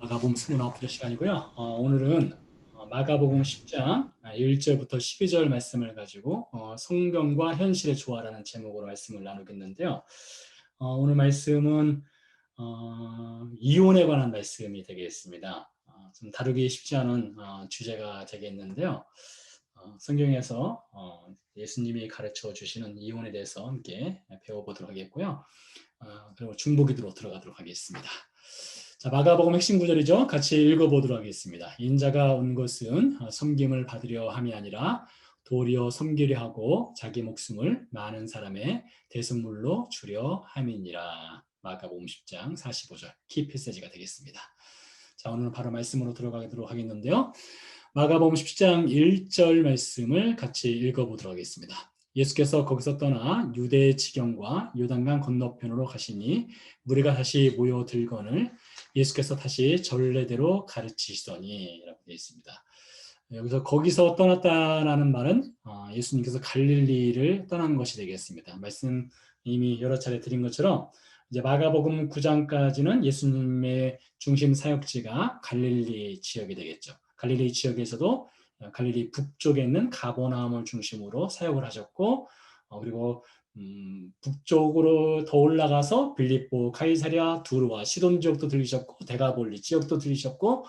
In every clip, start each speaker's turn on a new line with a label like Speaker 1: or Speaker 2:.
Speaker 1: 마가복음 29절 시간이고요. 오늘은 마가복음 10장 1절부터 12절 말씀을 가지고 성경과 현실의 조화라는 제목으로 말씀을 나누겠는데요. 오늘 말씀은 이혼에 관한 말씀이 되겠습니다. 좀 다루기 쉽지 않은 주제가 되겠는데요. 성경에서 예수님이 가르쳐 주시는 이혼에 대해서 함께 배워보도록 하겠고요. 그리고 중보기도로 들어가도록 하겠습니다. 자, 마가복음 핵심 구절이죠. 같이 읽어보도록 하겠습니다. 인자가 온 것은 섬김을 받으려 함이 아니라 도리어 섬기려 하고 자기 목숨을 많은 사람의 대속물로 주려 함이니라. 마가복음 10장 45절 키 패시지가 되겠습니다. 자, 오늘은 바로 말씀으로 들어가도록 하겠는데요. 마가복음 10장 1절 말씀을 같이 읽어보도록 하겠습니다. 예수께서 거기서 떠나 유대 지경과 요단강 건너편으로 가시니 무리가 다시 모여들거늘 예수께서 다시 전례대로 가르치시더니 라고 되어 있습니다. 여기서 거기서 떠났다라는 말은 예수님께서 갈릴리를 떠난 것이 되겠습니다. 말씀 이미 여러 차례 드린 것처럼 이제 마가복음 9장까지는 예수님의 중심 사역지가 갈릴리 지역이 되겠죠. 갈릴리 지역에서도 갈릴리 북쪽에 있는 가버나움을 중심으로 사역을 하셨고 그리고 북쪽으로 더 올라가서 빌립보, 카이사랴, 두루와 시돈 지역도 들리셨고 데가볼리 지역도 들리셨고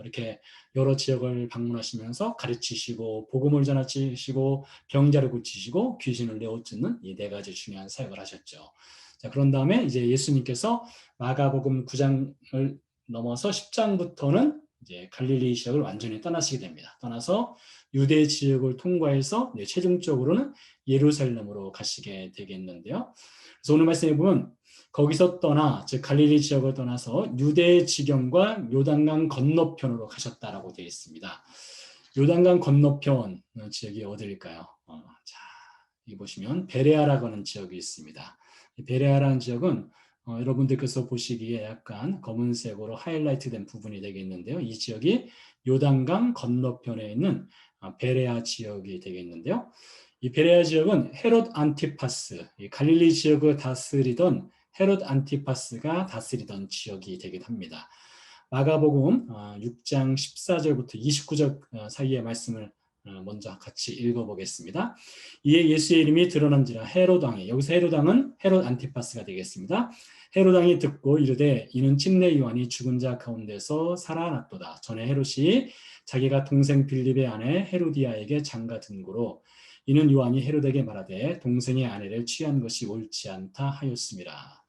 Speaker 1: 이렇게 여러 지역을 방문하시면서 가르치시고 복음을 전하시고 병자를 고치시고 귀신을 내어쫓는 이 네 가지 중요한 사역을 하셨죠. 자, 그런 다음에 이제 예수님께서 마가복음 9장을 넘어서 10장부터는 이제 갈릴리 지역을 완전히 떠나시게 됩니다. 떠나서 유대 지역을 통과해서 최종적으로는 예루살렘으로 가시게 되겠는데요. 그래서 오늘 말씀에 보면 거기서 떠나 즉 갈릴리 지역을 떠나서 유대 지경과 요단강 건너편으로 가셨다라고 되어 있습니다. 요단강 건너편 지역이 어디일까요? 자, 여기 보시면 베레아라고 하는 지역이 있습니다. 베레아라는 지역은 여러분들께서 보시기에 약간 검은색으로 하이라이트된 부분이 되겠는데요. 이 지역이 요단강 건너편에 있는 베레아 지역이 되겠는데요. 이 베레아 지역은 헤롯 안티파스, 갈릴리 지역을 다스리던 헤롯 안티파스가 다스리던 지역이 되기도 합니다. 마가복음 6장 14절부터 29절 사이의 말씀을 먼저 같이 읽어보겠습니다. 이에 예수의 이름이 드러난지라 헤롯 왕이, 여기서 헤롯 왕은 헤롯 안티파스가 되겠습니다. 헤롯 왕이 듣고 이르되 이는 침례 요한이 죽은 자 가운데서 살아났도다. 전에 헤롯이 자기가 동생 빌립의 아내 헤로디아에게 장가든 고로 이는 요한이 헤롯에게 말하되 동생의 아내를 취한 것이 옳지 않다 하였습니다.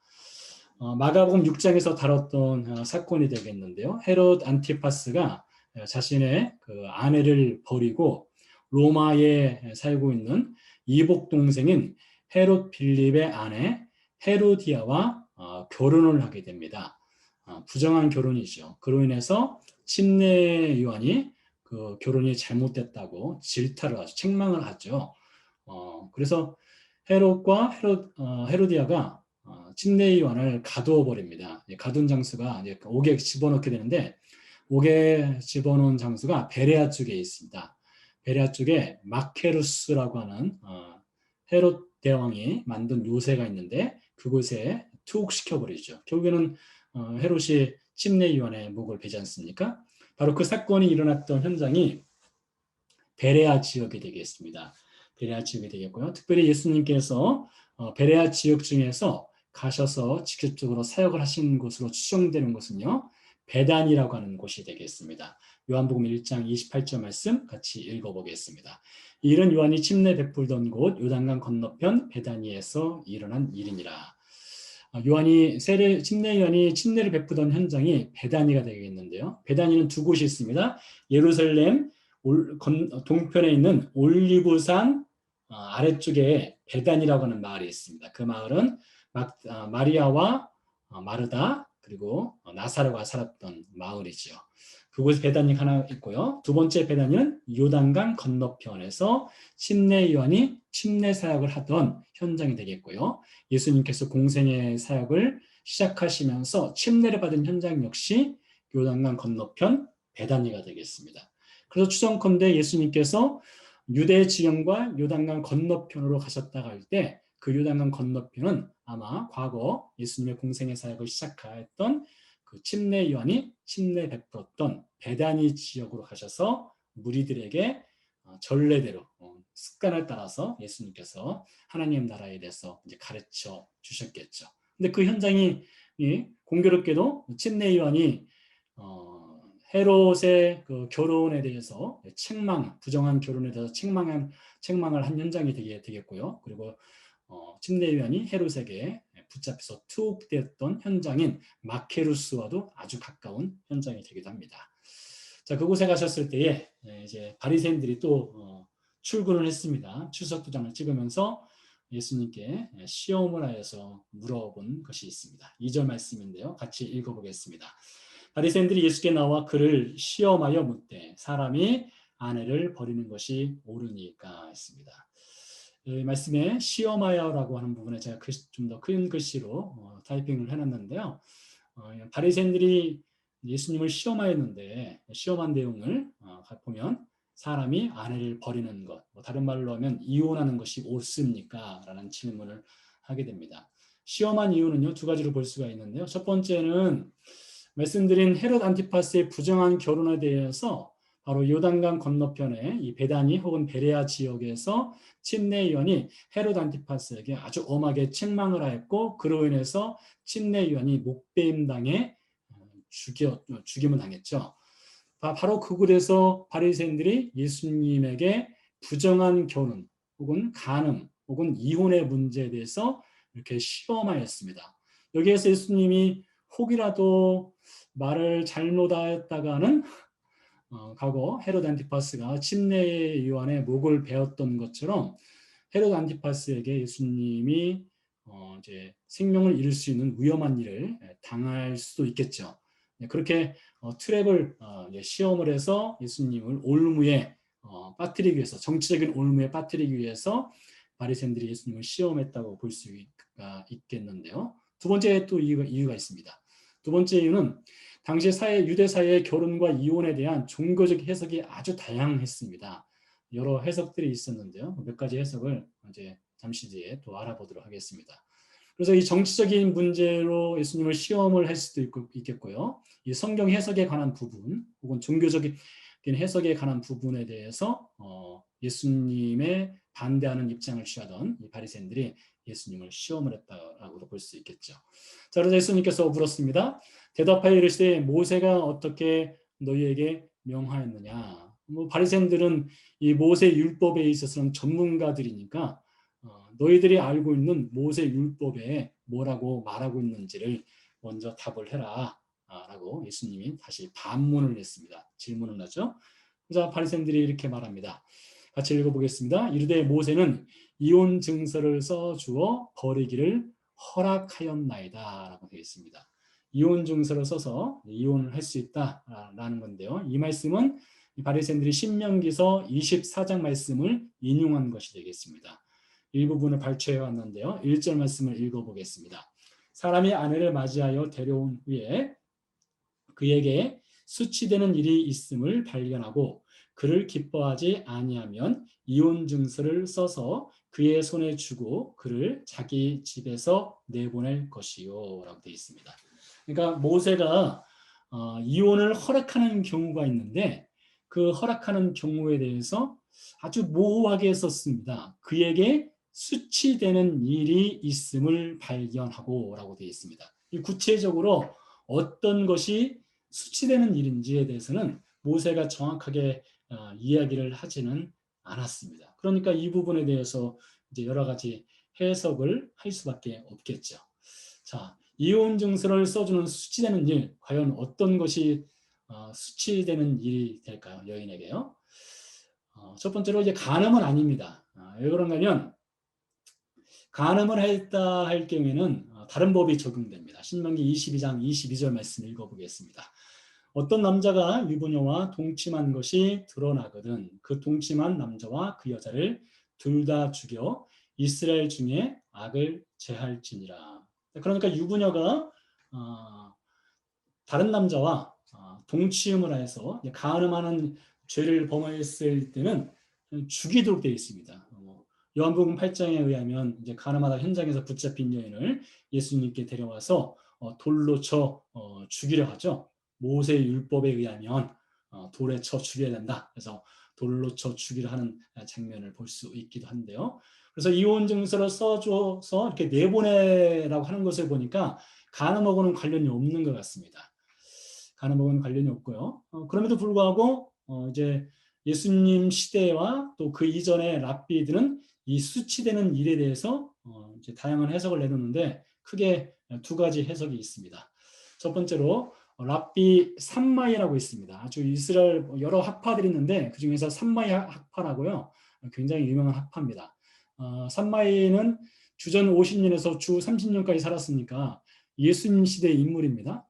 Speaker 1: 마가복음 6장에서 다뤘던 사건이 되겠는데요. 헤롯 안티파스가 자신의 그 아내를 버리고 로마에 살고 있는 이복 동생인 헤롯 빌립의 아내 헤로디아와 결혼을 하게 됩니다. 부정한 결혼이죠. 그로 인해서 침례 요한이 그 결혼이 잘못됐다고 질타를 하죠. 책망을 하죠. 그래서 헤롯과 헤로디아가 침례 요한을 가두어 버립니다. 가둔 장소가 이제 옥에 집어넣게 되는데 옥에 집어넣은 장소가 베레아 쪽에 있습니다. 베레아 쪽에 마케루스라고 하는 헤롯 대왕이 만든 요새가 있는데 그곳에 투옥시켜 버리죠. 결국에는 헤롯이 침례 요한의 목을 베지 않습니까? 바로 그 사건이 일어났던 현장이 베레아 지역이 되겠습니다. 베레아 지역이 되겠고요. 특별히 예수님께서 베레아 지역 중에서 가셔서 직접적으로 사역을 하신 곳으로 추정되는 곳은요. 베단이라고 하는 곳이 되겠습니다. 요한복음 1장 28절 말씀 같이 읽어보겠습니다. 이 일은 요한이 침례 베풀던 곳 요단강 건너편 베다니에서 일어난 일이니라. 침례 요한이 침례를 베푸던 현장이 베다니가 되겠는데요. 베다니는 두 곳이 있습니다. 예루살렘 동편에 있는 올리브산 아래쪽에 베단이라고 하는 마을이 있습니다. 그 마을은 마리아와 마르다 그리고 나사로가 살았던 마을이죠. 그곳에 베단이 하나 있고요. 두 번째 베단이는 요단강 건너편에서 침례 요한이 침례 사역을 하던 현장이 되겠고요. 예수님께서 공생의 사역을 시작하시면서 침례를 받은 현장 역시 요단강 건너편 베다니가 되겠습니다. 그래서 추정컨대 예수님께서 유대 지경과 요단강 건너편으로 가셨다가 할 때 그 요단강 건너편은 아마 과거 예수님의 공생의 사역을 시작했던 그 침례 요한이 침례 베풀었던 베다니 지역으로 가셔서 무리들에게 전례대로 습관을 따라서 예수님께서 하나님 나라에 대해서 이제 가르쳐 주셨겠죠. 근데 그 현장이 공교롭게도 침례 요한이 헤롯의 그 결혼에 대해서 부정한 결혼에 대해서 책망을 한 현장이 되겠고요. 그리고 침례 요한이 헤롯에게 붙잡혀서 투옥되었던 현장인 마케루스와도 아주 가까운 현장이 되기도 합니다. 자, 그곳에 가셨을 때에 이제 바리새인들이 또 출근을 했습니다. 출석도장을 찍으면서 예수님께 시험을 하여서 물어본 것이 있습니다. 2절 말씀인데요. 같이 읽어보겠습니다. 바리새인들이 예수께 나와 그를 시험하여 묻되 사람이 아내를 버리는 것이 옳으니까 했습니다. 이 말씀에 시험하여라고 하는 부분에 제가 좀 더 큰 글씨로 타이핑을 해놨는데요. 바리새인들이 예수님을 시험하였는데 시험한 내용을 보면 사람이 아내를 버리는 것, 다른 말로 하면 이혼하는 것이 옳습니까? 라는 질문을 하게 됩니다. 시험한 이유는요, 두 가지로 볼 수가 있는데요. 첫 번째는 말씀드린 헤롯 안티파스의 부정한 결혼에 대해서 바로 요단강 건너편에 이 베다니 혹은 베레아 지역에서 침례 요한이 헤롯 안티파스에게 아주 엄하게 책망을 하였고 그로 인해서 침례 요한이 목배임 당해 죽임을 당했죠. 바로 그곳에서 바리새인들이 예수님에게 부정한 결혼 혹은 간음 혹은 이혼의 문제에 대해서 이렇게 시험하였습니다. 여기에서 예수님이 혹이라도 말을 잘못하였다가는 과거 헤롯 안티파스가 침례 요한의 목을 베었던 것처럼 헤롯 안티파스에게 예수님이 이제 생명을 잃을 수 있는 위험한 일을 당할 수도 있겠죠. 그렇게 트랩을 시험을 해서 예수님을 올무에 빠뜨리기 위해서 정치적인 올무에 빠뜨리기 위해서 바리새인들이 예수님을 시험했다고 볼 수가 있겠는데요. 두 번째 또 이유가 있습니다. 두 번째 이유는 당시 유대 사회의 결혼과 이혼에 대한 종교적 해석이 아주 다양했습니다. 여러 해석들이 있었는데요. 몇 가지 해석을 이제 잠시 뒤에 또 알아보도록 하겠습니다. 그래서 이 정치적인 문제로 예수님을 시험을 할 수도 있겠고요. 이 성경 해석에 관한 부분 혹은 종교적인 해석에 관한 부분에 대해서 예수님의 반대하는 입장을 취하던 이 바리새인들이 예수님을 시험을 했다라고도 볼 수 있겠죠. 자, 그래서 예수님께서 물었습니다. 대답하여 이르시되 모세가 어떻게 너희에게 명하였느냐. 바리새인들은 이 모세 율법에 있어서는 전문가들이니까 너희들이 알고 있는 모세 율법에 뭐라고 말하고 있는지를 먼저 답을 해라 라고 예수님이 다시 반문을 했습니다. 질문을 하죠. 그래서 바리새인들이 이렇게 말합니다. 같이 읽어보겠습니다. 이르되 모세는 이혼 증서를 써주어 버리기를 허락하였나이다 라고 되어 있습니다. 이혼 증서를 써서 이혼을 할 수 있다라는 건데요. 이 말씀은 바리새인들이 신명기서 24장 말씀을 인용한 것이 되겠습니다. 일부분을 발췌해 왔는데요. 1절 말씀을 읽어보겠습니다. 사람이 아내를 맞이하여 데려온 후에 그에게 수치되는 일이 있음을 발견하고 그를 기뻐하지 아니하면 이혼 증서를 써서 그의 손에 주고 그를 자기 집에서 내보낼 것이요 라고 되어 있습니다. 그러니까 모세가 이혼을 허락하는 경우가 있는데 그 허락하는 경우에 대해서 아주 모호하게 썼습니다. 그에게 수치되는 일이 있음을 발견하고 라고 되어 있습니다. 구체적으로 어떤 것이 수치되는 일인지에 대해서는 모세가 정확하게 이야기를 하지는 않았습니다. 그러니까 이 부분에 대해서 이제 여러 가지 해석을 할 수밖에 없겠죠. 자, 이혼 증서를 써주는 수치되는 일, 과연 어떤 것이 수치되는 일이 될까요? 여인에게요. 첫 번째로 이제 간음은 아닙니다. 왜 그런가 하면 간음을 했다 할 경우에는 다른 법이 적용됩니다. 신명기 22장 22절 말씀 읽어보겠습니다. 어떤 남자가 유부녀와 동침한 것이 드러나거든 그 동침한 남자와 그 여자를 둘 다 죽여 이스라엘 중에 악을 제할지니라. 그러니까 유부녀가 다른 남자와 동침을 해서 간음하는 죄를 범했을 때는 죽이도록 되어 있습니다. 요한복음 8장에 의하면 이제 간음하다 현장에서 붙잡힌 여인을 예수님께 데려와서 돌로 쳐 죽이려 하죠. 모세 율법에 의하면 돌에 쳐 죽여야 된다. 그래서 돌로 쳐 죽이려 하는 장면을 볼 수 있기도 한데요. 그래서 이혼 증서를 써줘서 이렇게 내보내라고 하는 것을 보니까 간음하고는 관련이 없는 것 같습니다. 간음하고는 관련이 없고요. 그럼에도 불구하고 이제 예수님 시대와 또 그 이전의 랍비들은 이 수치되는 일에 대해서 이제 다양한 해석을 내놓는데 크게 두 가지 해석이 있습니다. 첫 번째로 랍비 삼마이라고 있습니다. 아주 이스라엘 여러 학파들이 있는데 그 중에서 삼마이 학파라고요. 굉장히 유명한 학파입니다. 삼마이는 주전 50년에서 주 30년까지 살았으니까 예수님 시대의 인물입니다.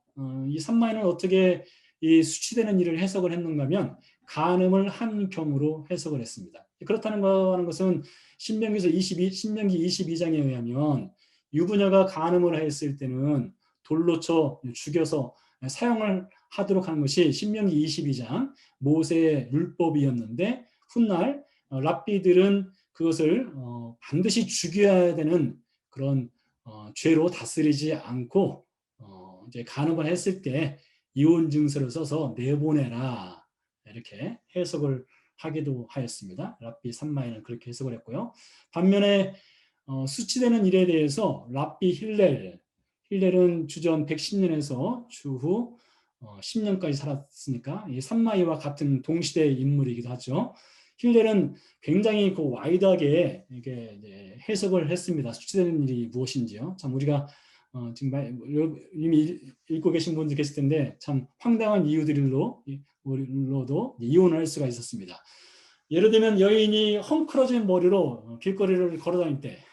Speaker 1: 이 삼마이는 어떻게 이 수치되는 일을 해석을 했는가 하면 간음을 한 경우로 해석을 했습니다. 그렇다는 것은 신명기 22장에 의하면 유부녀가 간음을 했을 때는 돌로 쳐 죽여서 사형을 하도록 하는 것이 신명기 22장 모세의 율법이었는데 훗날 랍비들은 그것을 반드시 죽여야 되는 그런 죄로 다스리지 않고 이제 간음을 했을 때 이혼 증서를 써서 내보내라 이렇게 해석을 하기도 하였습니다. 랍비 삼마이는 그렇게 해석을 했고요. 반면에 수치되는 일에 대해서 랍비 힐렐은 주전 110년에서 주후 10년까지 살았으니까 이 삼마이와 같은 동시대의 인물이기도 하죠. 힐렐은 굉장히 그 와이드하게 이게 해석을 했습니다. 수치되는 일이 무엇인지요. 참 우리가 지금 이미 읽고 계신 분들 계실 텐데 참 황당한 이유들로도 이혼을 할 수가 있었습니다. 예를 들면 여인이 헝클어진 머리로 길거리를 걸어 다닐 때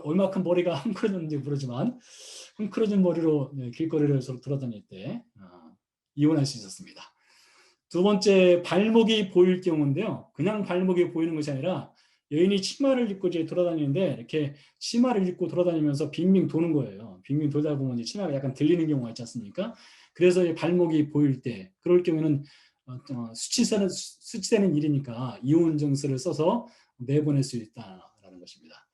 Speaker 1: 얼마큼 머리가 헝클어졌는지 모르지만 헝클어진 머리로 길거리를 돌아다닐 때 이혼할 수 있었습니다. 두 번째, 발목이 보일 경우인데요. 그냥 발목이 보이는 것이 아니라 여인이 치마를 입고 이제 돌아다니는데 이렇게 치마를 입고 돌아다니면서 빙빙 도는 거예요. 빙빙 돌다 보면 이제 치마가 약간 들리는 경우가 있지 않습니까? 그래서 발목이 보일 때 그럴 경우에는 수치되는 일이니까 이혼 증서를 써서 내보낼 수 있다라는 것입니다.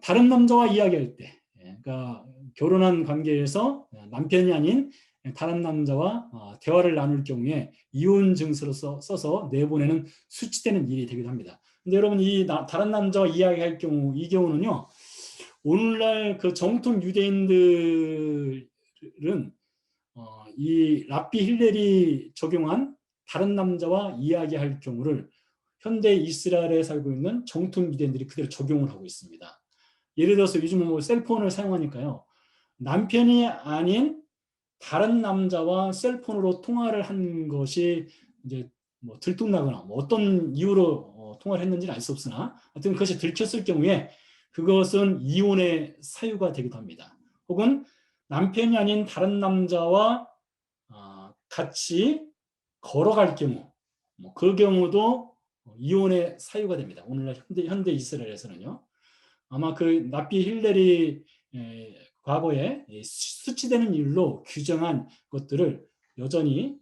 Speaker 1: 다른 남자와 이야기할 때, 그러니까 결혼한 관계에서 남편이 아닌 다른 남자와 대화를 나눌 경우에 이혼 증서로 써서 내보내는 수치되는 일이 되기도 합니다. 근데 여러분 이 다른 남자와 이야기할 경우 이 경우는요. 오늘날 그 정통 유대인들은 이 랍비 힐렐이 적용한 다른 남자와 이야기할 경우를 현대 이스라엘에 살고 있는 정통 유대인들이 그대로 적용을 하고 있습니다. 예를 들어서 요즘은 뭐 셀폰을 사용하니까요. 남편이 아닌 다른 남자와 셀폰으로 통화를 한 것이 이제 뭐 들통나거나 뭐 어떤 이유로 통화를 했는지는 알 수 없으나 하여튼 그것이 들켰을 경우에 그것은 이혼의 사유가 되기도 합니다. 혹은 남편이 아닌 다른 남자와 같이 걸어갈 경우 그 경우도 이혼의 사유가 됩니다. 오늘날 현대 이스라엘에서는요. 아마 그 랍비 힐렐이 과거에 수치되는 일로 규정한 것들을 여전히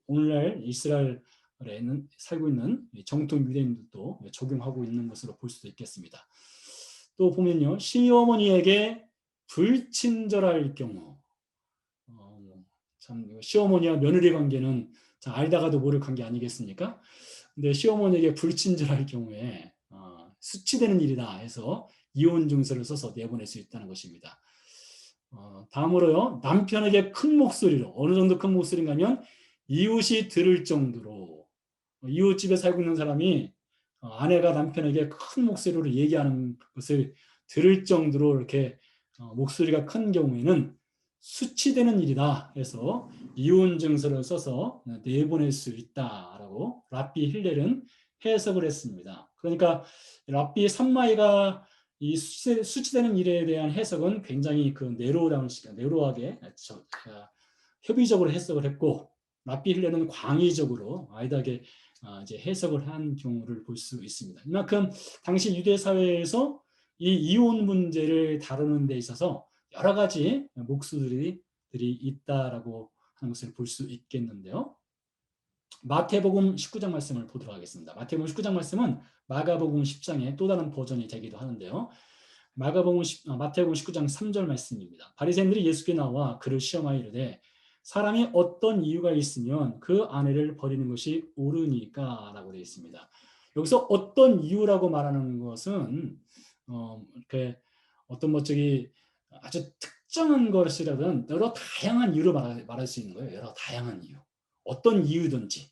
Speaker 1: 오늘날 이스라엘에 살고 있는 정통 유대인들도 적용하고 있는 것으로 볼 수도 있겠습니다. 또 보면요. 시어머니에게 불친절할 경우 참 시어머니와 며느리 관계는 알다가도 모를 관계 아니겠습니까? 근데 시어머니에게 불친절할 경우에 수치되는 일이다 해서 이혼 증서를 써서 내보낼 수 있다는 것입니다. 다음으로요. 남편에게 큰 목소리로 어느 정도 큰 목소리인가 하면 이웃이 들을 정도로 이웃집에 살고 있는 사람이 아내가 남편에게 큰 목소리로 얘기하는 것을 들을 정도로 이렇게 목소리가 큰 경우에는 수치되는 일이다 해서 이혼 증서를 써서 내보낼 수 있다라고 랍비 힐렐은 해석을 했습니다. 그러니까 랍비 삼마이가 이 수치되는 일에 대한 해석은 굉장히 그 네로하게 협의적으로 해석을 했고 랍비 힐렐은 광의적으로 와이드하게 이제 해석을 한 경우를 볼 수 있습니다. 이만큼 당시 유대 사회에서 이 이혼 문제를 다루는 데 있어서 여러 가지 목소리들이 있다라고 하는 것을 볼 수 있겠는데요. 마태복음 19장 말씀을 보도록 하겠습니다. 마태복음 19장 말씀은 마가복음 10장의 또 다른 버전이 되기도 하는데요. 마태복음 19장 3절 말씀입니다. 바리새인들이 예수께 나와 그를 시험하여 이르되 사람이 어떤 이유가 있으면 그 아내를 버리는 것이 옳으니까라고 되어 있습니다. 여기서 어떤 이유라고 말하는 것은 이렇게 어떤 뭐 저기 아주 특정한 것이라든 여러 다양한 이유로 말할 수 있는 거예요. 여러 다양한 이유. 어떤 이유든지.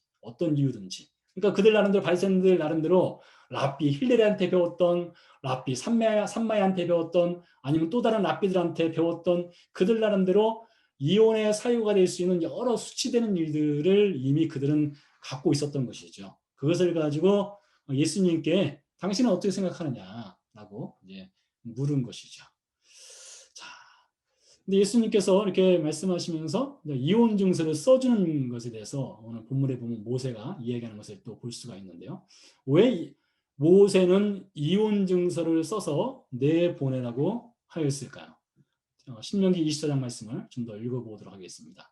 Speaker 1: 그러니까 그들 나름대로 바리새인들 나름대로 랍비 힐레리한테 배웠던 랍비 삼마야한테 배웠던 아니면 또 다른 랍비들한테 배웠던 그들 나름대로 이혼의 사유가 될 수 있는 여러 수치되는 일들을 이미 그들은 갖고 있었던 것이죠. 그것을 가지고 예수님께 당신은 어떻게 생각하느냐라고 이제 물은 것이죠. 자, 근데 예수님께서 이렇게 말씀하시면서 이혼 증서를 써주는 것에 대해서 오늘 본문에 보면 모세가 이야기하는 것을 또 볼 수가 있는데요. 왜 모세는 이혼 증서를 써서 내보내라고 하였을까요? 신명기 24장 말씀을 좀 더 읽어보도록 하겠습니다.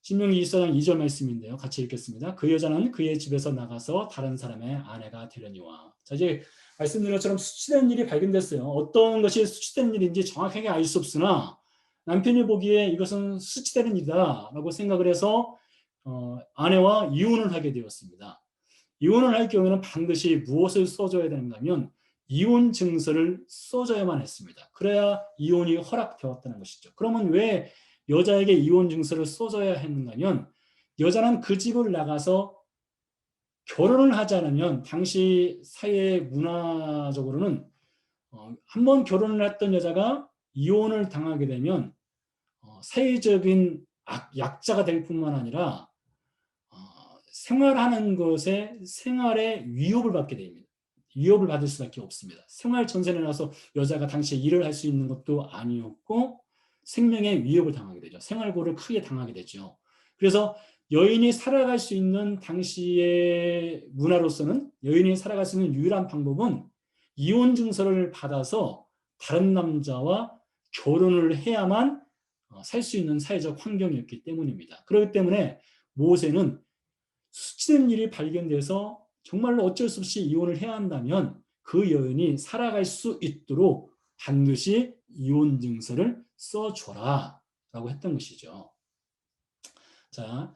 Speaker 1: 신명기 24장 2절 말씀인데요. 같이 읽겠습니다. 그 여자는 그의 집에서 나가서 다른 사람의 아내가 되려니와. 자, 이제 말씀드린 것처럼 수치된 일이 발견됐어요. 어떤 것이 수치된 일인지 정확하게 알 수 없으나 남편이 보기에 이것은 수치되는 일이다라고 생각을 해서 아내와 이혼을 하게 되었습니다. 이혼을 할 경우에는 반드시 무엇을 써줘야 되는가 하면 이혼 증서를 써줘야만 했습니다. 그래야 이혼이 허락되었다는 것이죠. 그러면 왜 여자에게 이혼 증서를 써줘야 했는가 하면 여자는 그 집을 나가서 결혼을 하지 않으면 당시 사회 문화적으로는 한번 결혼을 했던 여자가 이혼을 당하게 되면 사회적인 약자가 될 뿐만 아니라 생활하는 것에 생활에 위협을 받게 됩니다. 위협을 받을 수밖에 없습니다. 생활 전선에 나서 여자가 당시에 일을 할 수 있는 것도 아니었고 생명의 위협을 당하게 되죠. 생활고를 크게 당하게 되죠. 그래서 여인이 살아갈 수 있는 당시의 문화로서는 여인이 살아갈 수 있는 유일한 방법은 이혼 증서를 받아서 다른 남자와 결혼을 해야만 살 수 있는 사회적 환경이었기 때문입니다. 그렇기 때문에 모세는 수치된 일이 발견돼서 정말로 어쩔 수 없이 이혼을 해야 한다면 그 여인이 살아갈 수 있도록 반드시 이혼 증서를 써줘라 라고 했던 것이죠. 자,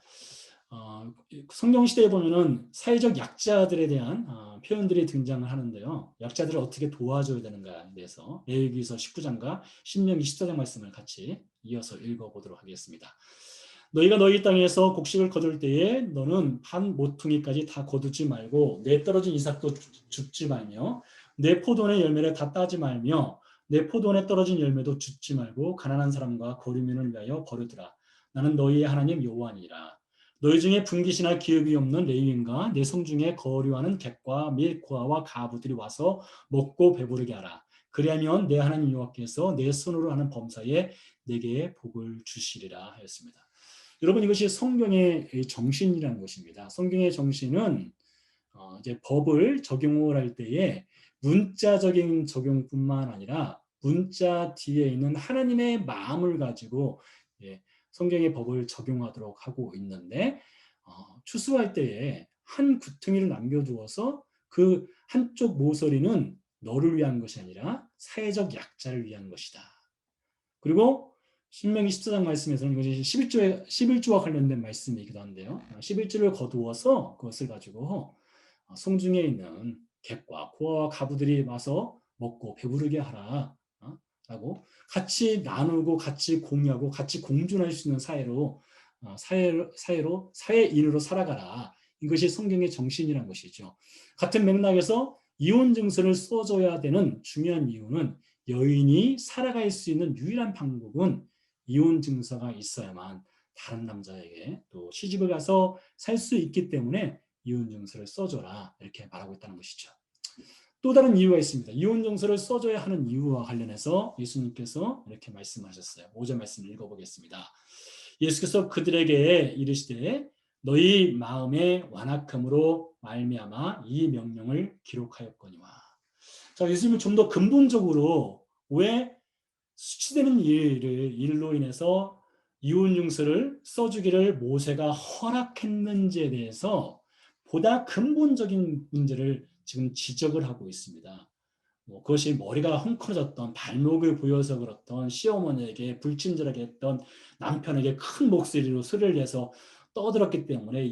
Speaker 1: 성경 시대에 보면은 사회적 약자들에 대한 표현들이 등장을 하는데요. 약자들을 어떻게 도와줘야 되는가에 대해서 레위기서 19장과 신명기 14장 말씀을 같이 이어서 읽어보도록 하겠습니다. 너희가 너희 땅에서 곡식을 거둘 때에 너는 반 모퉁이까지 다 거두지 말고 내 떨어진 이삭도 줍지 말며 내 포도원의 열매를 다 따지 말며 내 포도원에 떨어진 열매도 줍지 말고 가난한 사람과 거류민을 위하여 버르더라. 나는 너희의 하나님 여호와니라. 너희 중에 분깃이나 기업이 없는 레위인과 내 성중에 거류하는 객과 및 고아와 가부들이 와서 먹고 배부르게 하라. 그리하면 내 하나님 여호와께서 내 손으로 하는 범사에 내게 복을 주시리라 하였습니다. 여러분 이것이 성경의 정신이라는 것입니다. 성경의 정신은 이제 법을 적용을 할 때에 문자적인 적용뿐만 아니라 문자 뒤에 있는 하나님의 마음을 가지고 성경의 법을 적용하도록 하고 있는데 추수할 때에 한 구퉁이를 남겨두어서 그 한쪽 모서리는 너를 위한 것이 아니라 사회적 약자를 위한 것이다. 그리고 신명기 14장 말씀에서는 이것이 11조와 관련된 말씀이기도 한데요. 11조를 거두어서 그것을 가지고 성중에 있는 객과 고아와 가부들이 와서 먹고 배부르게 하라. 라고 같이 나누고 같이 공유하고 같이 공존할 수 있는 사회인으로 살아가라. 이것이 성경의 정신이란 것이죠. 같은 맥락에서 이혼 증서를 써줘야 되는 중요한 이유는 여인이 살아갈 수 있는 유일한 방법은 이혼 증서가 있어야만 다른 남자에게 또 시집을 가서 살 수 있기 때문에 이혼 증서를 써줘라 이렇게 말하고 있다는 것이죠. 또 다른 이유가 있습니다. 이혼 증서를 써줘야 하는 이유와 관련해서 예수님께서 이렇게 말씀하셨어요. 5절 말씀 읽어보겠습니다. 예수께서 그들에게 이르시되 너희 마음의 완악함으로 말미암아 이 명령을 기록하였거니와. 자, 예수님은 좀 더 근본적으로 왜 수치되는 일로 인해서 이혼 증서를 써주기를 모세가 허락했는지에 대해서 보다 근본적인 문제를 지금 지적을 하고 있습니다. 뭐 그것이 머리가 헝클어졌던, 발목을 보여서 그렇던, 시어머니에게 불친절하게 했던 남편에게 큰 목소리로 소리를 내서 떠들었기 때문에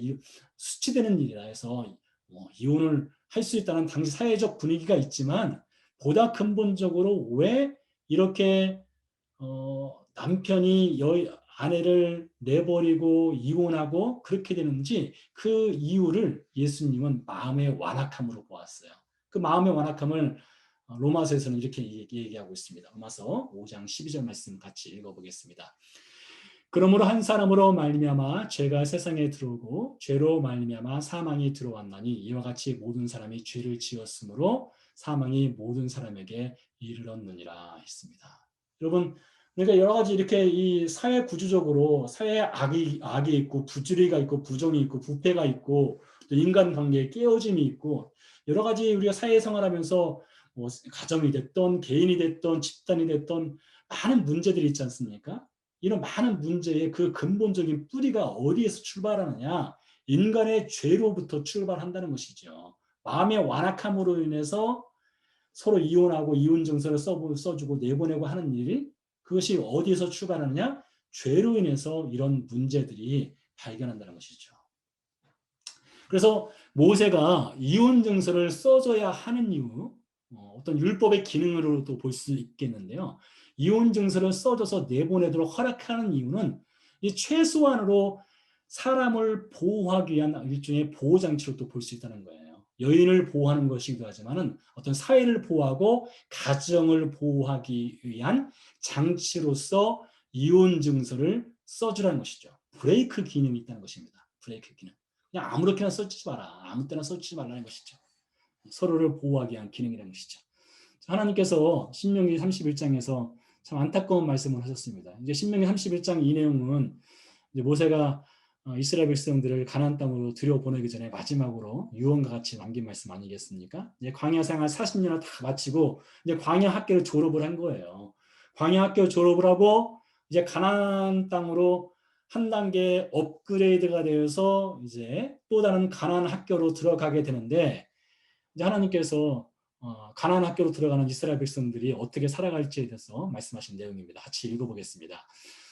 Speaker 1: 수치되는 일이라 해서 뭐 이혼을 할 수 있다는 당시 사회적 분위기가 있지만, 보다 근본적으로 왜 이렇게 남편이 아내를 내버리고 이혼하고 그렇게 되는지, 그 이유를 예수님은 마음의 완악함으로 보았어요. 그 마음의 완악함을 로마서에서는 이렇게 얘기하고 있습니다. 로마서 5장 12절 말씀 같이 읽어보겠습니다. 그러므로 한 사람으로 말미암아 죄가 세상에 들어오고 죄로 말미암아 사망이 들어왔나니, 이와 같이 모든 사람이 죄를 지었으므로 사망이 모든 사람에게 이르렀느니라 했습니다. 여러분, 그러니까 여러 가지 이렇게 이 사회 구조적으로 사회에 악이 있고, 부주의가 있고, 부정이 있고, 부패가 있고, 또 인간관계에 깨어짐이 있고, 여러 가지 우리가 사회 생활하면서 뭐 가정이 됐던 개인이 됐던 집단이 됐던 많은 문제들이 있지 않습니까? 이런 많은 문제의 그 근본적인 뿌리가 어디에서 출발하느냐? 인간의 죄로부터 출발한다는 것이죠. 마음의 완악함으로 인해서 서로 이혼하고 이혼 증서를 써주고 내보내고 하는 일이, 그것이 어디에서 출발하느냐? 죄로 인해서 이런 문제들이 발견한다는 것이죠. 그래서 모세가 이혼 증서를 써줘야 하는 이유, 어떤 율법의 기능으로도 볼 수 있겠는데요. 이혼 증서를 써줘서 내보내도록 허락하는 이유는 이 최소한으로 사람을 보호하기 위한 일종의 보호장치로 또 볼 수 있다는 거예요. 여인을 보호하는 것이기도 하지만은 어떤 사회를 보호하고 가정을 보호하기 위한 장치로서 이혼 증서를 써주라는 것이죠. 브레이크 기능이 있다는 것입니다. 브레이크 기능. 그냥 아무렇게나 써주지 마라. 아무 때나 써주지 말라는 것이죠. 서로를 보호하기 위한 기능이라는 것이죠. 하나님께서 신명기 31장에서 참 안타까운 말씀을 하셨습니다. 이제 신명기 31장 이 내용은 이제 모세가 이스라엘 백성들을 가나안 땅으로 들여보내기 전에 마지막으로 유언과 같이 남긴 말씀 아니겠습니까? 이제 광야 생활 40년을 다 마치고 이제 광야 학교를 졸업을 한 거예요. 광야 학교 졸업을 하고 이제 가나안 땅으로 한 단계 업그레이드가 되어서 이제 또 다른 가나안 학교로 들어가게 되는데, 이제 하나님께서 가나안 학교로 들어가는 이스라엘 백성들이 어떻게 살아갈지에 대해서 말씀하신 내용입니다. 같이 읽어보겠습니다.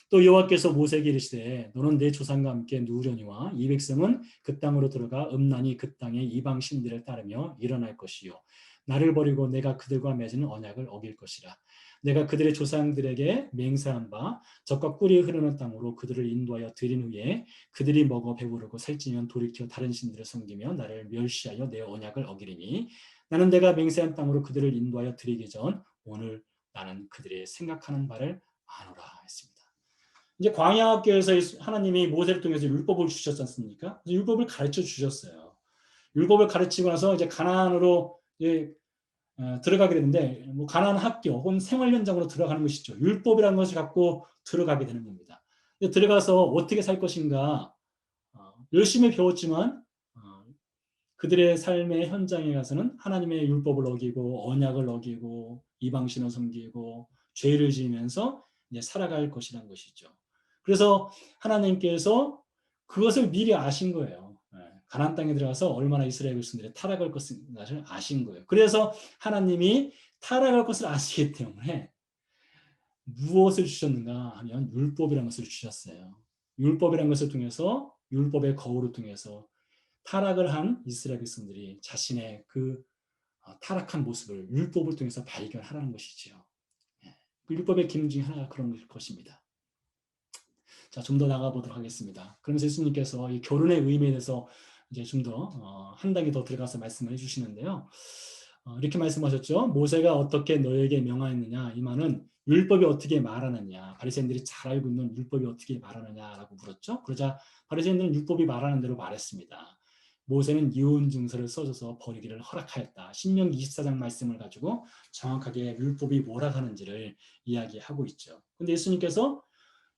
Speaker 1: 또 여호와께서 모세에게 이르시되 너는 내 조상과 함께 누우려니와 이 백성은 그 땅으로 들어가 음란히 그 땅의 이방 신들을 따르며 일어날 것이요 나를 버리고 내가 그들과 맺은 언약을 어길 것이라. 내가 그들의 조상들에게 맹세한 바 젖과 꿀이 흐르는 땅으로 그들을 인도하여 들인 후에 그들이 먹어 배부르고 살찌면 돌이켜 다른 신들을 섬기며 나를 멸시하여 내 언약을 어기리니, 나는 내가 맹세한 땅으로 그들을 인도하여 드리기 전 오늘 나는 그들의 생각하는 바를 아노라 했습니다. 이제 광야학교에서 하나님이 모세를 통해서 율법을 주셨지 않습니까? 율법을 가르쳐 주셨어요. 율법을 가르치고 나서 이제 가나안으로 이제 들어가게 되는데, 뭐 가나안 학교 혹은 생활 현장으로 들어가는 것이죠. 율법이라는 것을 갖고 들어가게 되는 겁니다. 들어가서 어떻게 살 것인가, 열심히 배웠지만 그들의 삶의 현장에 가서는 하나님의 율법을 어기고 언약을 어기고 이방신을 섬기고 죄를 지으면서 이제 살아갈 것이라는 것이죠. 그래서 하나님께서 그것을 미리 아신 거예요. 가나안 땅에 들어가서 얼마나 이스라엘 백성들이 타락할 것을 아신 거예요. 그래서 하나님이 타락할 것을 아시기 때문에 무엇을 주셨는가 하면 율법이라는 것을 주셨어요. 율법이라는 것을 통해서, 율법의 거울을 통해서 타락을 한 이스라엘 백성들이 자신의 그 타락한 모습을 율법을 통해서 발견하라는 것이지요. 그 율법의 기능 중에 하나가 그런 것입니다. 자, 좀 더 나가보도록 하겠습니다. 그러면서 예수님께서 이 결혼의 의미에 대해서 이제 좀 더 한 단계 더 들어가서 말씀을 해주시는데요. 이렇게 말씀하셨죠. 모세가 어떻게 너에게 명하였느냐, 이 말은 율법이 어떻게 말하느냐, 바리새인들이 잘 알고 있는 율법이 어떻게 말하느냐라고 물었죠. 그러자 바리새인들은 율법이 말하는 대로 말했습니다. 모세는 이혼 증서를 써줘서 버리기를 허락하였다. 신명기 24장 말씀을 가지고 정확하게 율법이 뭐라 하는지를 이야기하고 있죠. 근데 예수님께서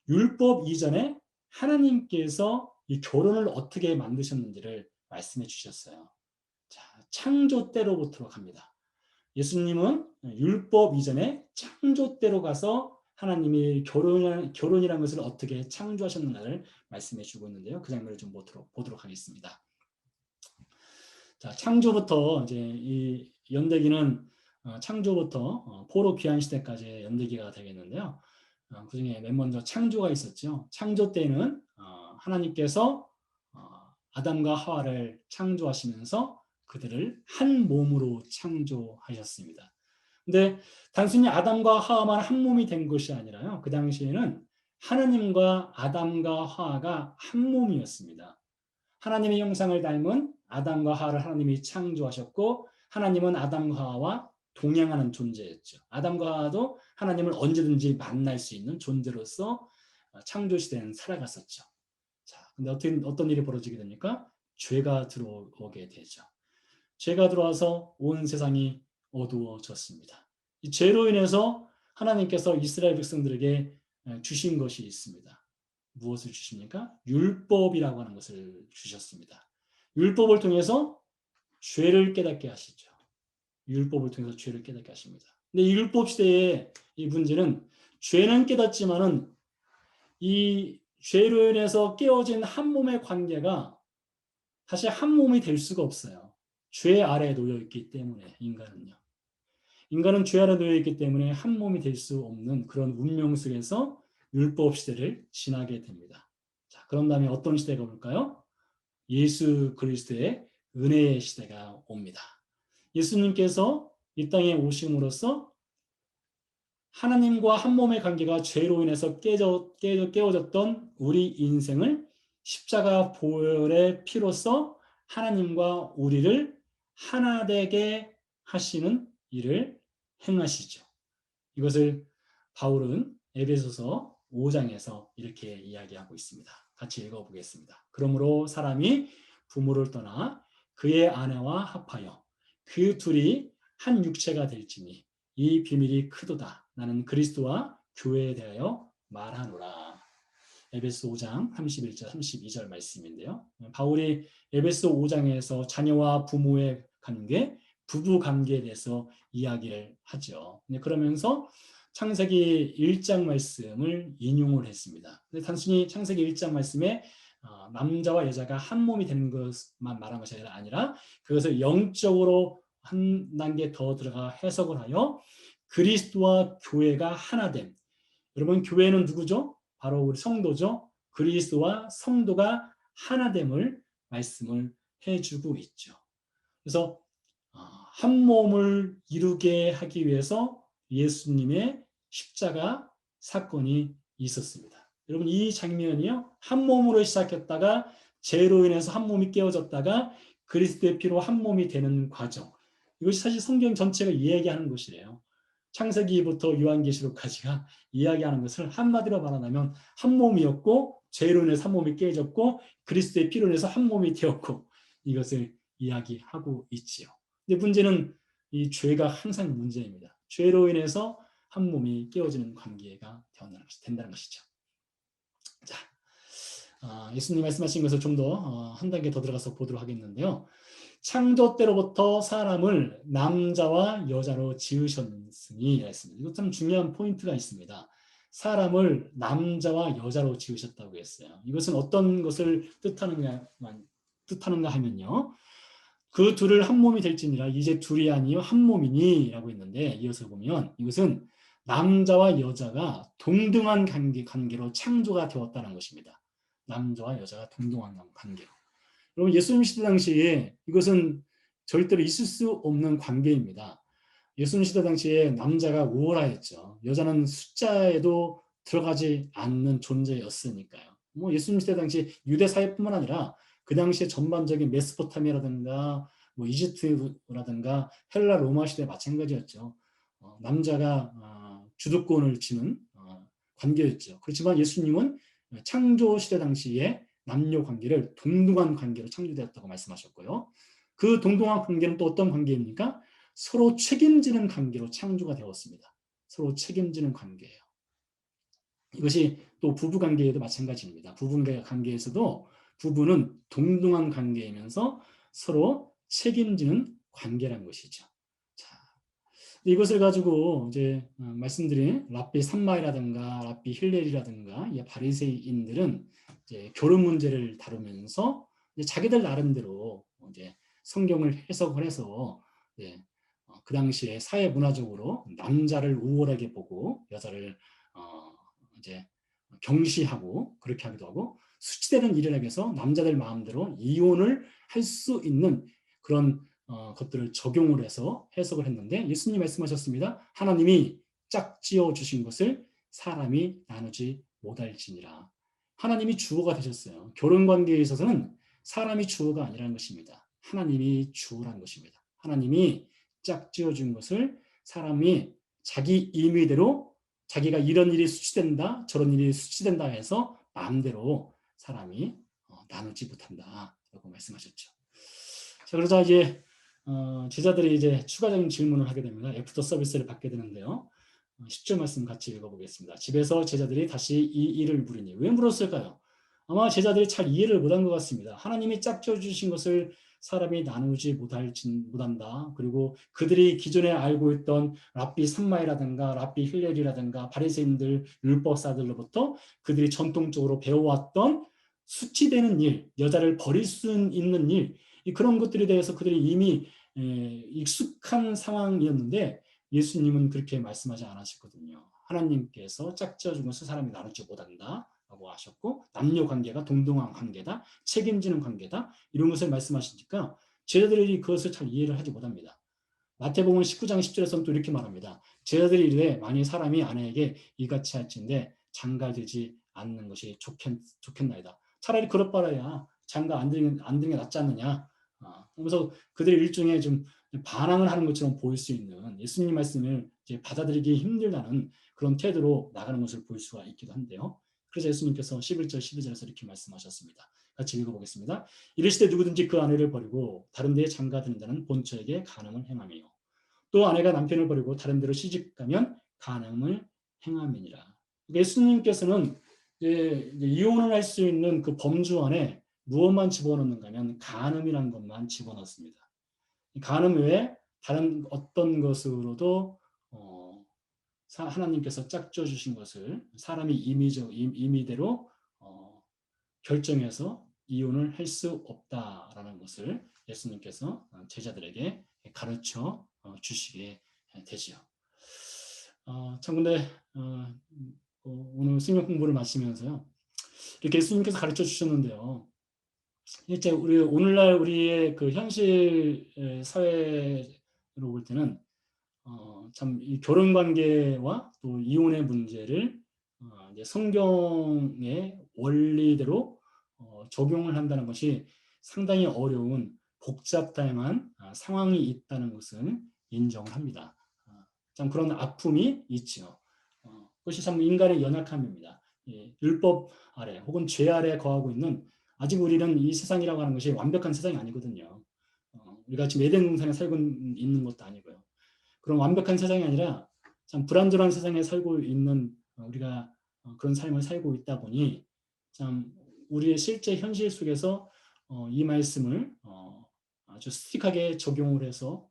Speaker 1: 율법 이전에 하나님께서 이 결혼을 어떻게 만드셨는지를 말씀해 주셨어요. 자, 창조 때로부터 갑니다. 예수님은 율법 이전에 창조 때로 가서 하나님이 결혼이라는 것을 어떻게 창조하셨는가를 말씀해 주고 있는데요. 그 장면을 좀 보도록 하겠습니다. 자, 창조부터 이제 이 연대기는 창조부터 포로 귀환 시대까지의 연대기가 되겠는데요. 그중에 맨 먼저 창조가 있었죠. 창조 때는 하나님께서 아담과 하와를 창조하시면서 그들을 한 몸으로 창조하셨습니다. 근데 단순히 아담과 하와만 한 몸이 된 것이 아니라요. 그 당시에는 하나님과 아담과 하와가 한 몸이었습니다. 하나님의 형상을 닮은 아담과 하와를 하나님이 창조하셨고 하나님은 아담과 하와와 동행하는 존재였죠. 아담과 하와도 하나님을 언제든지 만날 수 있는 존재로서 창조 시대는 살아갔었죠. 자, 근데 어떤 일이 벌어지게 됩니까? 죄가 들어오게 되죠. 죄가 들어와서 온 세상이 어두워졌습니다. 이 죄로 인해서 하나님께서 이스라엘 백성들에게 주신 것이 있습니다. 무엇을 주십니까? 율법이라고 하는 것을 주셨습니다. 율법을 통해서 죄를 깨닫게 하시죠. 율법을 통해서 죄를 깨닫게 하십니다. 근데 이 율법 시대의 이 문제는 죄는 깨닫지만은 이 죄로 인해서 깨어진 한 몸의 관계가 다시 한 몸이 될 수가 없어요. 죄 아래에 놓여 있기 때문에 인간은요. 인간은 죄 아래 놓여 있기 때문에 한 몸이 될 수 없는 그런 운명 속에서 율법 시대를 지나게 됩니다. 자, 그런 다음에 어떤 시대가 올까요? 예수 그리스도의 은혜의 시대가 옵니다. 예수님께서 이 땅에 오심으로써 하나님과 한 몸의 관계가 죄로 인해서 깨어졌던 우리 인생을 십자가 보혈의 피로써 하나님과 우리를 하나 되게 하시는 일을 행하시죠. 이것을 바울은 에베소서 5장에서 이렇게 이야기하고 있습니다. 같이 읽어보겠습니다. 그러므로 사람이 부모를 떠나 그의 아내와 합하여 그 둘이 한 육체가 될지니 이 비밀이 크도다. 나는 그리스도와 교회에 대하여 말하노라. 에베소 5장 31절 32절 말씀인데요. 바울이 에베소 5장에서 자녀와 부모의 관계, 부부 관계에 대해서 이야기를 하죠. 그러면서 창세기 1장 말씀을 인용을 했습니다. 근데 단순히 창세기 1장 말씀에 남자와 여자가 한 몸이 되는 것만 말한 것이 아니라 그것을 영적으로 한 단계 더 들어가 해석을 하여 그리스도와 교회가 하나됨. 여러분 교회는 누구죠? 바로 우리 성도죠. 그리스도와 성도가 하나됨을 말씀을 해주고 있죠. 그래서 한 몸을 이루게 하기 위해서 예수님의 십자가 사건이 있었습니다. 여러분 이 장면이요. 한 몸으로 시작했다가 죄로 인해서 한 몸이 깨어졌다가 그리스도의 피로 한 몸이 되는 과정. 이것이 사실 성경 전체가 이야기하는 것이래요. 창세기부터 요한계시록까지가 이야기하는 것을 한마디로 말하자면 한 몸이었고 죄로 인해서 한 몸이 깨졌고 그리스도의 피로 인해서 한 몸이 되었고 이것을 이야기하고 있지요. 근데 문제는 이 죄가 항상 문제입니다. 죄로 인해서 한 몸이 깨어지는 관계가 된다는 것이죠. 자, 예수님 말씀하신 것을 좀 더 한 단계 더 들어가서 보도록 하겠는데요. 창조 때로부터 사람을 남자와 여자로 지으셨으니 했습니다. 이것 참 중요한 포인트가 있습니다. 사람을 남자와 여자로 지으셨다고 했어요. 이것은 어떤 것을 뜻하는가 하면요. 그 둘을 한 몸이 될지니라 이제 둘이 아니요 한 몸이니 라고 했는데 이어서 보면 이것은 남자와 여자가 동등한 관계로 창조가 되었다는 것입니다. 남자와 여자가 동등한 관계로. 여러분 예수님 시대 당시에 이것은 절대로 있을 수 없는 관계입니다. 예수님 시대 당시에 남자가 우월하였죠. 여자는 숫자에도 들어가지 않는 존재였으니까요. 뭐 예수님 시대 당시 유대 사회뿐만 아니라 그 당시에 전반적인 메소포타미아라든가 뭐 이집트라든가 헬라 로마 시대 마찬가지였죠. 남자가 주도권을 쥐는 관계였죠. 그렇지만 예수님은 창조 시대 당시에 남녀 관계를 동등한 관계로 창조되었다고 말씀하셨고요. 그 동등한 관계는 또 어떤 관계입니까? 서로 책임지는 관계로 창조가 되었습니다. 서로 책임지는 관계예요. 이것이 또 부부 관계에도 마찬가지입니다. 부부 관계에서도 부부는 동등한 관계이면서 서로 책임지는 관계란 것이죠. 자, 이것을 가지고 이제 말씀드린 랍비 삼마이라든가 랍비 힐렐이라든가 바리새인들은 이제 결혼 문제를 다루면서 이제 자기들 나름대로 이제 성경을 해석을 해서 그 당시에 사회 문화적으로 남자를 우월하게 보고 여자를 이제 경시하고 그렇게 하기도 하고 수치되는 일이라고 해서 남자들 마음대로 이혼을 할 수 있는 그런 것들을 적용을 해서 해석을 했는데 예수님 말씀하셨습니다. 하나님이 짝지어 주신 것을 사람이 나누지 못할지니라. 하나님이 주어가 되셨어요. 결혼 관계에 있어서는 사람이 주어가 아니라는 것입니다. 하나님이 주어라는 것입니다. 하나님이 짝지어 준 것을 사람이 자기 임의대로 자기가 이런 일이 수치된다, 저런 일이 수치된다 해서 마음대로 사람이 나누지 못한다라고 말씀하셨죠. 자, 그러자 이제 제자들이 이제 추가적인 질문을 하게 됩니다. 애프터 서비스를 받게 되는데요. 10절 말씀 같이 읽어보겠습니다. 집에서 제자들이 다시 이 일을 물으니 왜 물었을까요? 아마 제자들이 잘 이해를 못한 것 같습니다. 하나님이 짝져 주신 것을 사람이 나누지 못한다. 그리고 그들이 기존에 알고 있던 랍비 삼마이라든가 랍비 힐렐이라든가 바리새인들 율법사들로부터 그들이 전통적으로 배워왔던 수치되는 일, 여자를 버릴 수 있는 일, 그런 것들에 대해서 그들이 이미 익숙한 상황이었는데 예수님은 그렇게 말씀하지 않으셨거든요. 하나님께서 짝지어 준 것을 사람이 나누지 못한다 라고 하셨고 남녀 관계가 동등한 관계다, 책임지는 관계다 이런 것을 말씀하시니까 제자들이 그것을 잘 이해를 하지 못합니다. 마태복음 19장 10절에서는 또 이렇게 말합니다. 제자들이 이르되 만일 사람이 아내에게 이같이 할진대 장가되지 않는 것이 좋겠나이다. 차라리 그럴 바라야 장가 안 드는 게 낫지 않느냐. 그래서 그들이 일종의 좀 반항을 하는 것처럼 보일 수 있는 예수님 말씀을 이제 받아들이기 힘들다는 그런 태도로 나가는 것을 볼 수가 있기도 한데요. 그래서 예수님께서 11절, 12절에서 이렇게 말씀하셨습니다. 같이 읽어보겠습니다. 이르시되 누구든지 그 아내를 버리고 다른 데에 장가드는 자는 본처에게 간음을 행함이요. 또 아내가 남편을 버리고 다른 데로 시집가면 간음을 행함이니라. 예수님께서는 이제 이혼을 할 수 있는 그 범주 안에 무엇만 집어넣는가 하면 간음이라는 것만 집어넣습니다. 간음 외에 다른 어떤 것으로도 하나님께서 짝져 주신 것을 사람이 임의대로 결정해서 이혼을 할 수 없다라는 것을 예수님께서 제자들에게 가르쳐 주시게 되지요. 참 근데 오늘 성경 공부를 마치면서요. 이렇게 예수님께서 가르쳐 주셨는데요. 실제 오늘날 우리의 그 현실 사회로 볼 때는 참 이 결혼 관계와 또 이혼의 문제를 이제 성경의 원리대로 적용을 한다는 것이 상당히 어려운 복잡다양한 상황이 있다는 것을 인정을 합니다. 참 그런 아픔이 있죠. 그것이 참 인간의 연약함입니다. 율법 아래 혹은 죄 아래 거하고 있는 아직 우리는 이 세상이라고 하는 것이 완벽한 세상이 아니거든요. 우리가 지금 에덴 동산에 살고 있는 것도 아니고요. 그런 완벽한 세상이 아니라 참 불완전한 세상에 살고 있는 우리가 그런 삶을 살고 있다 보니 참 우리의 실제 현실 속에서 이 말씀을 아주 스틱하게 적용을 해서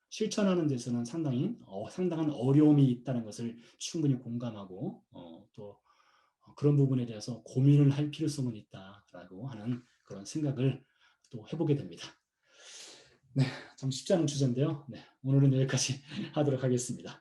Speaker 1: 실천하는 데서는 상당한 어려움이 있다는 것을 충분히 공감하고 또 그런 부분에 대해서 고민을 할 필요성은 있다라고 하는 그런 생각을 또 해보게 됩니다. 네, 참 쉽지 않은 주제인데요. 네, 오늘은 여기까지 하도록 하겠습니다.